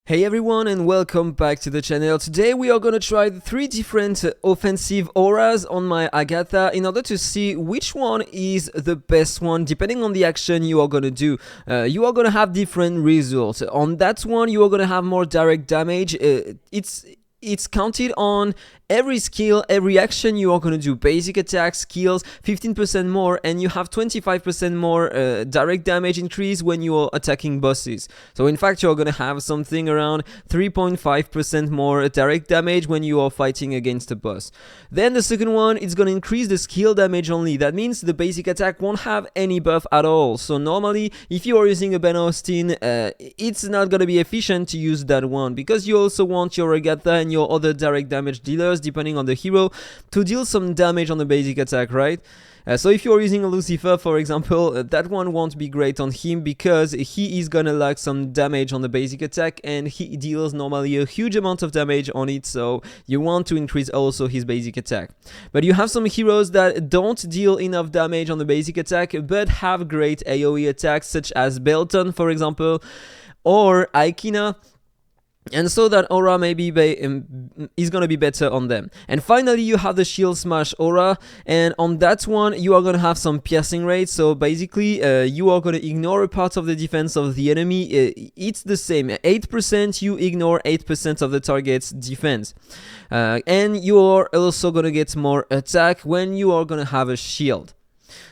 Hey everyone and welcome back to the channel. Today we are gonna try the 3 different offensive auras on my Agatha in order to see which one is the best one depending on the action you are gonna do. You are gonna have different results. On that one you are gonna have more direct damage. It's counted on every skill, every action you are going to do. Basic attack, skills, 15% more, and you have 25% more direct damage increase when you are attacking bosses. So in fact, you're going to have something around 3.5% more direct damage when you are fighting against a boss. Then the second one is going to increase the skill damage only. That means the basic attack won't have any buff at all. So normally, if you are using a Ben Austin, it's not going to be efficient to use that one, because you also want your Agatha and your other direct damage dealers, depending on the hero, to deal some damage on the basic attack, right? So if you're using a Lucifer, for example, that one won't be great on him because he is gonna lack some damage on the basic attack and he deals normally a huge amount of damage on it, so you want to increase also his basic attack. But you have some heroes that don't deal enough damage on the basic attack but have great AoE attacks, such as Belton, for example, or Aikina. And so that aura maybe is gonna be better on them. And finally you have the shield smash aura, and on that one you are gonna have some piercing rate. So basically you are gonna ignore a part of the defense of the enemy. It's the same, 8% you ignore 8% of the target's defense, and you are also gonna get more attack when you are gonna have a shield.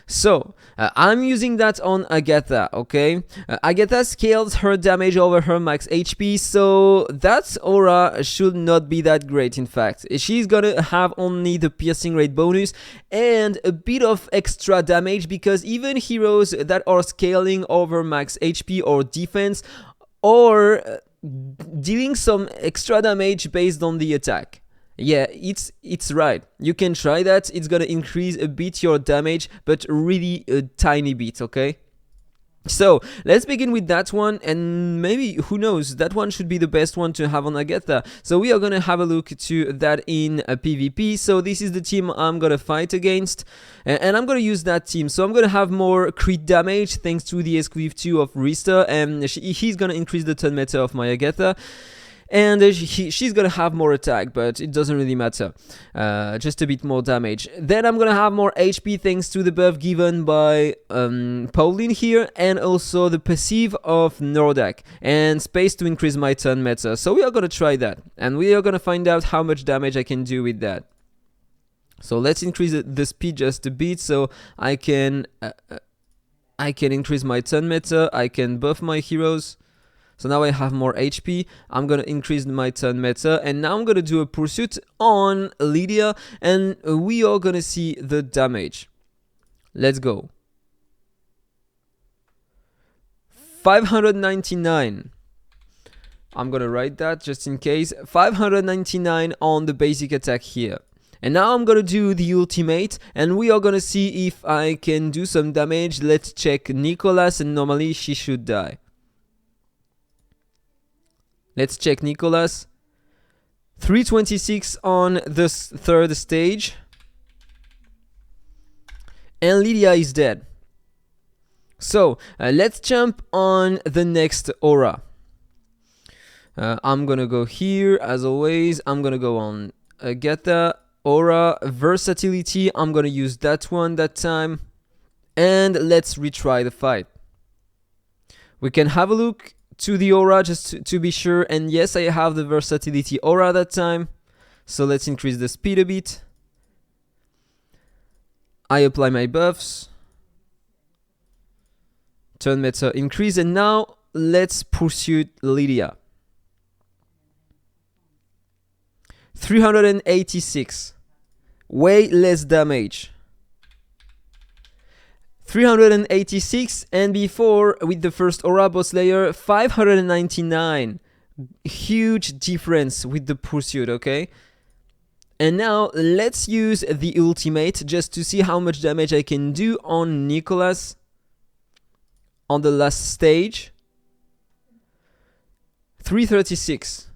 So, I'm using that on Agatha, okay? Agatha scales her damage over her max HP, so that aura should not be that great, in fact. She's gonna have only the piercing rate bonus and a bit of extra damage, because even heroes that are scaling over max HP or defense are dealing some extra damage based on the attack. Yeah, it's right. You can try that. It's gonna increase a bit your damage, but really a tiny bit, okay? So let's begin with that one, and maybe, who knows, that one should be the best one to have on Agatha. So we are gonna have a look to that in a PvP. So this is the team I'm gonna fight against, and I'm gonna use that team. So I'm gonna have more crit damage thanks to the exclusive 2 of Rista, and he's gonna increase the turn meter of my Agatha. And she's gonna have more attack, but it doesn't really matter, just a bit more damage. Then I'm gonna have more HP thanks to the buff given by Pauline here, and also the passive of Nordak, and space to increase my turn meta. So we are gonna try that, and we are gonna find out how much damage I can do with that. So let's increase the speed just a bit, so I can increase my turn meta, I can buff my heroes. So now I have more HP, I'm gonna increase my turn meta, and now I'm gonna do a pursuit on Lydia, and we are gonna see the damage. Let's go. 599. I'm gonna write that just in case. 599 on the basic attack here. And now I'm gonna do the ultimate, and we are gonna see if I can do some damage. Let's check Nicholas, and normally she should die. Let's check Nicholas. 326 on the third stage. And Lydia is dead. So, let's jump on the next aura. I'm gonna go here, as always. I'm gonna go on Agatha, aura, versatility. I'm gonna use that one that time. And let's retry the fight. We can have a look to the aura just to be sure, and yes, I have the versatility aura that time. So let's increase the speed a bit. I apply my buffs, turn meta increase, and now let's pursue Lydia. 386, way less damage. 386, and before with the first aura boss layer 599. Huge difference with the pursuit, okay? And now let's use the ultimate just to see how much damage I can do on Nicholas on the last stage. 336.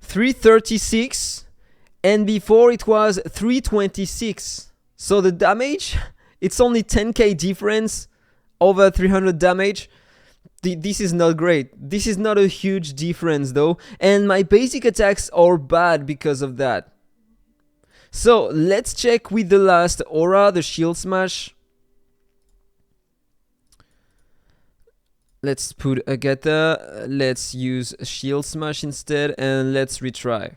336, and before it was 326. So the damage, it's only 10k difference over 300 damage. This is not great. This is not a huge difference though, and my basic attacks are bad because of that. So let's check with the last aura, the shield smash. Let's put Agatha, let's use shield smash instead, and let's retry.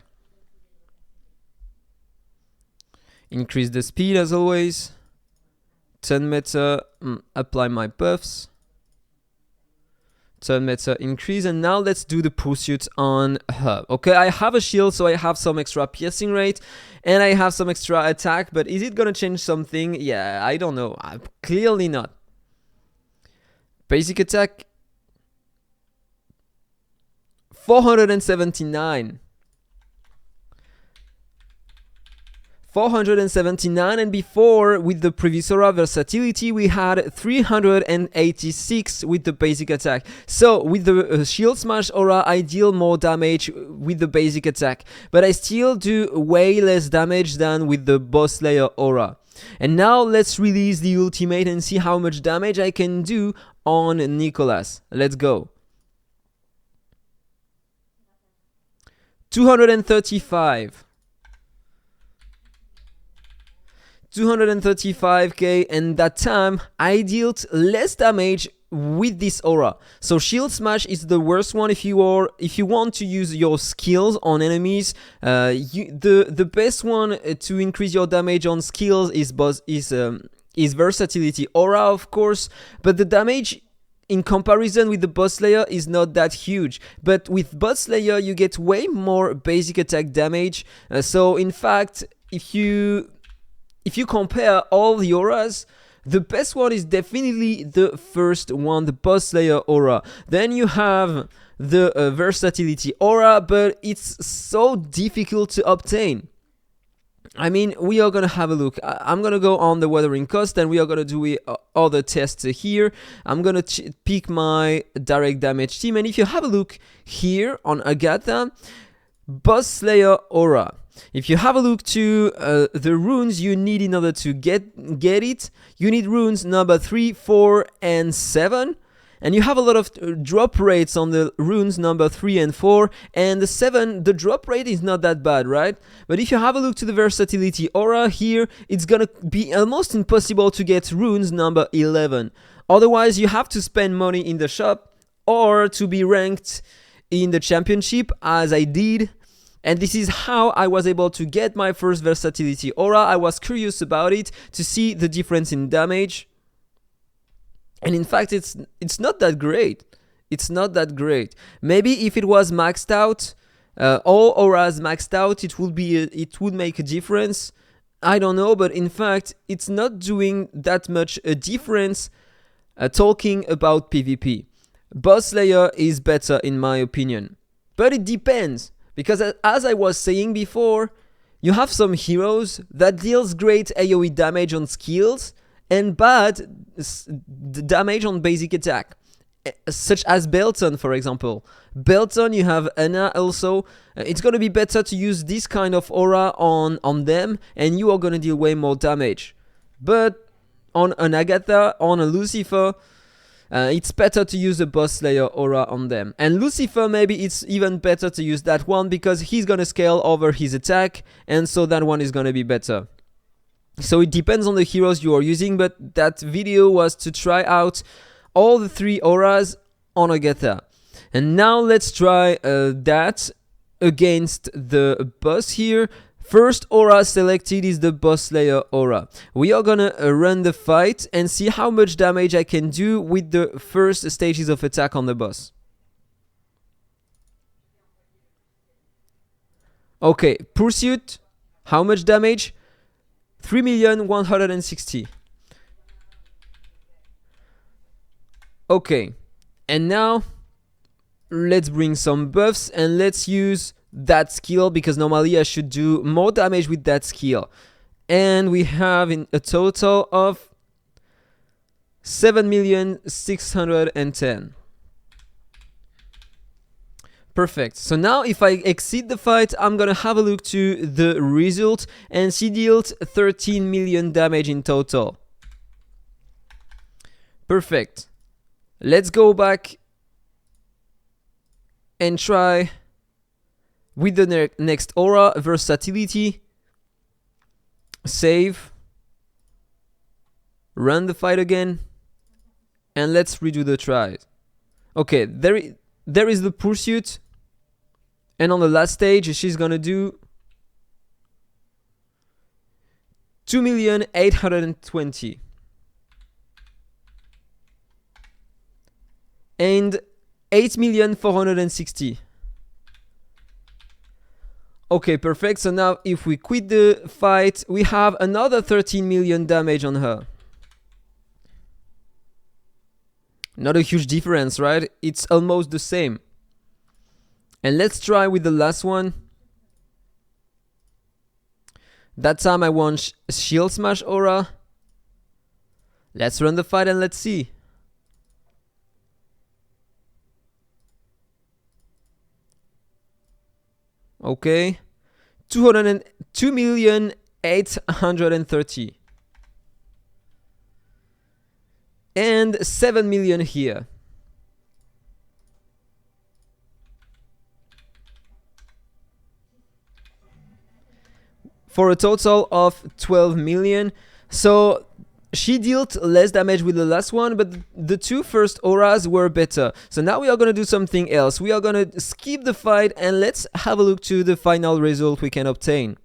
Increase the speed as always. 10 meta, apply my buffs. 10 meta increase, and now let's do the pursuit on her. Okay, I have a shield, so I have some extra piercing rate, and I have some extra attack, but is it gonna change something? Yeah, I don't know. Clearly not. Basic attack, 479. 479, and before with the previous aura versatility we had 386 with the basic attack. So with the shield smash aura I deal more damage with the basic attack, but I still do way less damage than with the boss slayer aura. And now let's release the ultimate and see how much damage I can do on Nicholas. Let's go. 235. 235k, and that time I dealt less damage with this aura. So shield smash is the worst one if you want to use your skills on enemies. The best one to increase your damage on skills is versatility aura, of course, but the damage in comparison with the boss slayer is not that huge. But with boss slayer you get way more basic attack damage. So in fact, if you compare all the auras, the best one is definitely the first one, the boss slayer aura. Then you have the versatility aura, but it's so difficult to obtain. I mean, we are gonna have a look. I'm gonna go on the weathering cost, and we are gonna do other tests here. I'm gonna pick my direct damage team, and if you have a look here on Agatha, boss slayer aura. If you have a look to the runes you need in order to get it, you need runes number 3, 4, and 7. And you have a lot of drop rates on the runes number 3 and 4. And the 7, the drop rate is not that bad, right? But if you have a look to the versatility aura here, it's gonna be almost impossible to get runes number 11. Otherwise, you have to spend money in the shop or to be ranked in the championship, as I did. And this is how I was able to get my first versatility aura. I was curious about it to see the difference in damage. And in fact, it's not that great. It's not that great. Maybe if it was maxed out, all auras maxed out, it would make a difference. I don't know, but in fact, it's not doing that much a difference talking about PvP. Boss Slayer is better in my opinion. But it depends. Because as I was saying before, you have some heroes that deals great AoE damage on skills and bad damage on basic attack, such as Belton, for example. Belton, you have Anna also. It's going to be better to use this kind of aura on them, and you are going to deal way more damage. But on an Agatha, on a Lucifer, it's better to use a boss slayer aura on them. And Lucifer, maybe it's even better to use that one because he's gonna scale over his attack, and so that one is gonna be better. So it depends on the heroes you are using, but that video was to try out all the 3 auras on Agatha. And now let's try that against the boss here. First aura selected is the boss slayer aura. We are gonna run the fight and see how much damage I can do with the first stages of attack on the boss. Okay, pursuit. How much damage? 3,160,000. Okay, and now let's bring some buffs and let's use that skill, because normally I should do more damage with that skill. And we have in a total of 7,610,000. Perfect. So now if I exceed the fight, I'm gonna have a look to the result, and she dealt 13 million damage in total. Perfect. Let's go back and try with the next aura, versatility. Save. Run the fight again. And let's redo the tries. Okay, there is the pursuit. And on the last stage, she's gonna do 2,820,000. And 8,460,000. Okay, perfect. So now if we quit the fight, we have another 13 million damage on her. Not a huge difference, right? It's almost the same. And let's try with the last one. That time I want Shield Smash Aura. Let's run the fight and let's see. Okay, 202,830,000 and 7 million here. For a total of 12 million. So she dealt less damage with the last one, but the two first auras were better. So now we are going to do something else. We are going to skip the fight and let's have a look to the final result we can obtain.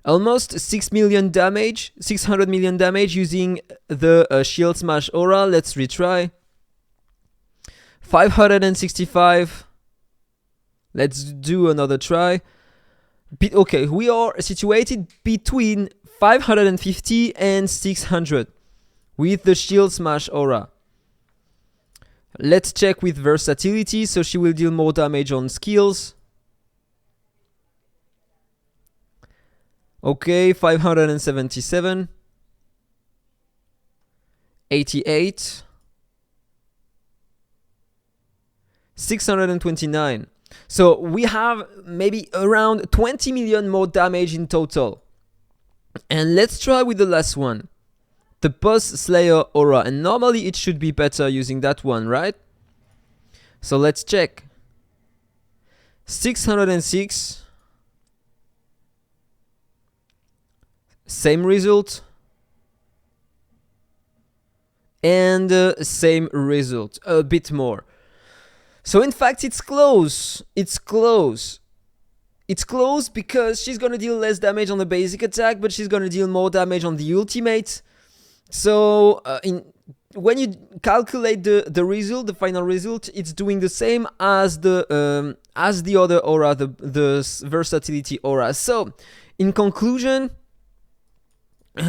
Almost 6 million damage, 600 million damage using the Shield Smash aura. Let's retry. 565. Let's do another try. Okay, we are situated between 550 and 600 with the Shield Smash aura. Let's check with versatility, so she will deal more damage on skills. Okay, 577, 88, 629. So we have maybe around 20 million more damage in total. And let's try with the last one, the Boss Slayer aura. And normally it should be better using that one, right? So let's check. 606. Same result. And same result. A bit more. So in fact it's close. It's close. It's close because she's gonna deal less damage on the basic attack, but she's gonna deal more damage on the ultimate. So when you calculate the result, the final result, it's doing the same as the other aura, the versatility aura. So in conclusion,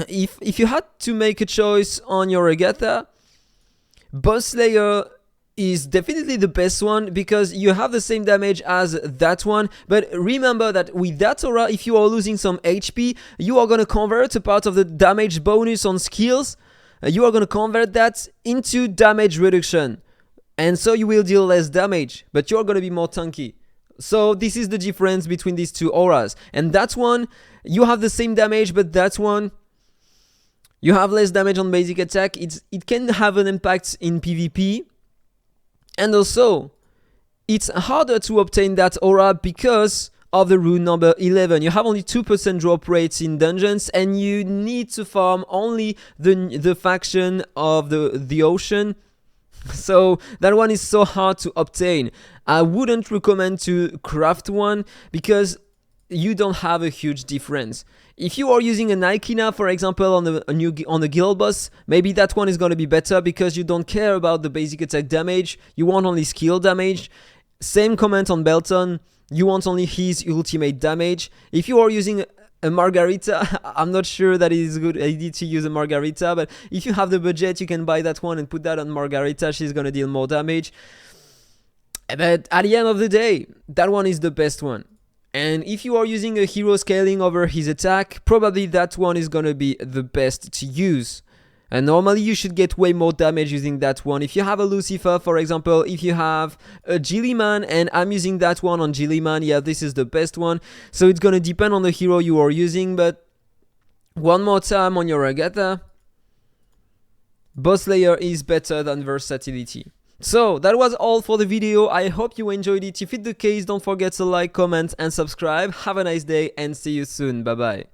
if you had to make a choice on your Agatha, Boss Slayer is definitely the best one because you have the same damage as that one. But remember that with that aura, if you are losing some HP, you are going to convert a part of the damage bonus on skills. You are going to convert that into damage reduction. And so you will deal less damage, but you're going to be more tanky. So this is the difference between these two auras. And that one, you have the same damage, but that one, you have less damage on basic attack. It can have an impact in PvP. And also, it's harder to obtain that aura because of the rune number 11. You have only 2% drop rates in dungeons, and you need to farm only the faction of the ocean. So that one is so hard to obtain. I wouldn't recommend to craft one because you don't have a huge difference. If you are using an Ikina, for example, on the guild boss, maybe that one is going to be better because you don't care about the basic attack damage. You want only skill damage. Same comment on Belton. You want only his ultimate damage. If you are using a Margarita, I'm not sure that it is a good idea to use a Margarita, but if you have the budget, you can buy that one and put that on Margarita. She's going to deal more damage. But at the end of the day, that one is the best one. And if you are using a hero scaling over his attack, probably that one is gonna be the best to use. And normally you should get way more damage using that one. If you have a Lucifer, for example, if you have a Gilliman, and I'm using that one on Gilliman, yeah, this is the best one. So it's gonna depend on the hero you are using, but one more time on your Agatha, Boss Slayer is better than versatility. So that was all for the video. I hope you enjoyed it. If it's the case, don't forget to like, comment and subscribe. Have a nice day and see you soon. Bye bye.